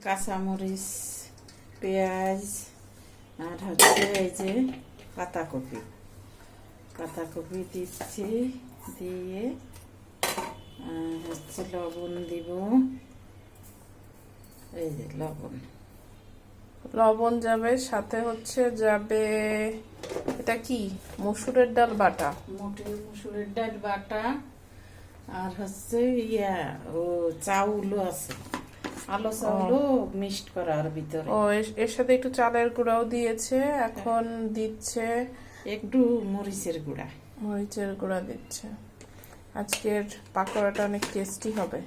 কাঁচামরিচ, পেঁয়াজ আর হচ্ছে এই যে পাতাকপি দিচ্ছি, দিয়ে হচ্ছে লবণ দিব, এই যে লবণ যাবে, সাথে হচ্ছে যাবে এটা কি মসুরের ডাল বাটা, মসুরের ডাল বাটা, আর হচ্ছে ও চাউলও আছে, আলো চাউলও মিক্সড করা আর ভিতরে। ও এর সাথে একটু চালের গুঁড়াও দিয়েছে, এখন দিচ্ছে একটু মরিচের গুঁড়া দিচ্ছে। আজকের পাকোড়াটা অনেক টেস্টি হবে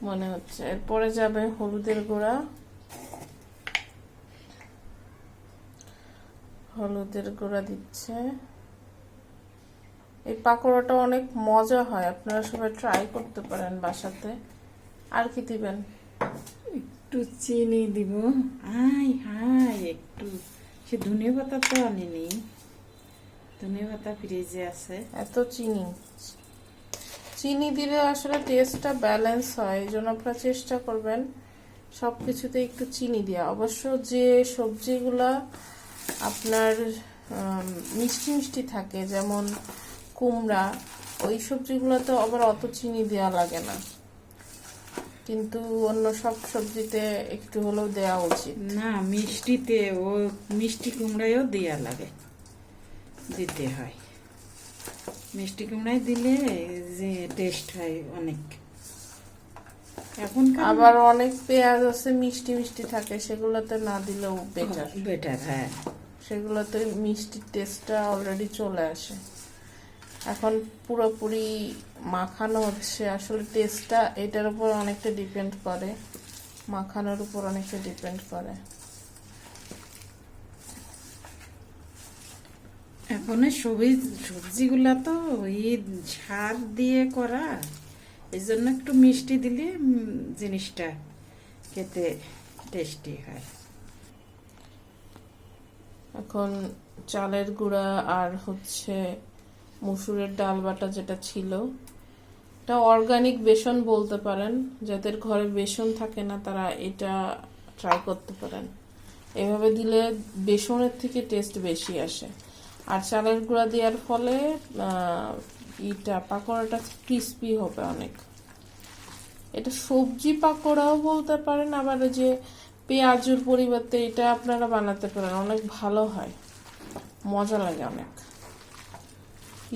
মনে হচ্ছে। এরপরে যাবে হলুদের গুঁড়া, দিচ্ছে। এই পাকোড়াটা অনেক মজা হয়, আপনারা সবাই ট্রাই করতে পারেন বাসাতে। আর কি দিবেন? একটু চিনি দিব, একটু সে ধনে পাতা তো আনিনি, ধনে পাতা ফ্রিজে আছে। এত চিনি দিলে আসলে টেস্টটা ব্যালেন্স হয়, এই জন্য আপনারা চেষ্টা করবেন সবকিছুতে একটু চিনি দেওয়া। অবশ্য যে সবজিগুলা আপনার মিষ্টি মিষ্টি থাকে, যেমন কুমড়া, ওই সবজিগুলোতে আবার অত চিনি দেওয়া লাগে না, কিন্তু অন্য সব সবজিতে একটু হলেও দেওয়া উচিত। না, মিষ্টিতে ও মিষ্টি কুমড়ায়ও দেওয়া লাগে, দিতে হয়। মিষ্টি কুমড়ায় দিলে যে টেস্ট হয় অনেক। এখন আবার অনেক পেঁয়াজ আছে মিষ্টি মিষ্টি থাকে, সেগুলোতে না দিলেও বেটার। হ্যাঁ, সেগুলোতে মিষ্টির টেস্টটা অলরেডি চলে আসে। এখন পুরোপুরি মাখানো হচ্ছে, আসলে টেস্টটা এটার উপর অনেকটা ডিপেন্ড করে, মাখানোর উপর অনেকটা ডিপেন্ড করে। এখন সবজিগুলা তো ওই সার দিয়ে করা, এই জন্য একটু মিষ্টি দিলে জিনিসটা খেতে টেস্টি হয়। এখন চালের গুঁড়া আর হচ্ছে মসুরের ডাল বাটা যেটা ছিল, এটা অর্গানিক বেসন বলতে পারেন। যাদের ঘরে বেসন থাকে না তারা এটা ট্রাই করতে পারেন। এভাবে দিলে বেসনের থেকে টেস্ট বেশি আসে। আর চালের গুঁড়া দেওয়ার ফলে পাকোড়াটা ক্রিস্পি হবে অনেক। এটা সবজি পাকোড়াও বলতে পারেন, আবার যে পেঁয়াজের পরিবর্তে এটা আপনারা বানাতে পারেন, অনেক ভালো হয়, মজা লাগে অনেক।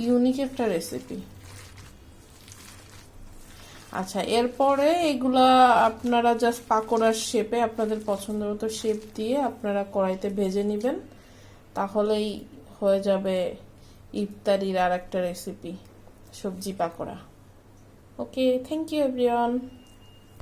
ইউনিক একটা রেসিপি। আচ্ছা, এরপরে এগুলা আপনারা জাস্ট পাকোড়ার শেপে আপনাদের পছন্দ মতো শেপ দিয়ে আপনারা কড়াইতে ভেজে নেবেন, তাহলেই হয়ে যাবে ইফতারির আর একটা রেসিপি, সবজি পাকোড়া। ওকে, থ্যাংক ইউ এভরিওয়ান।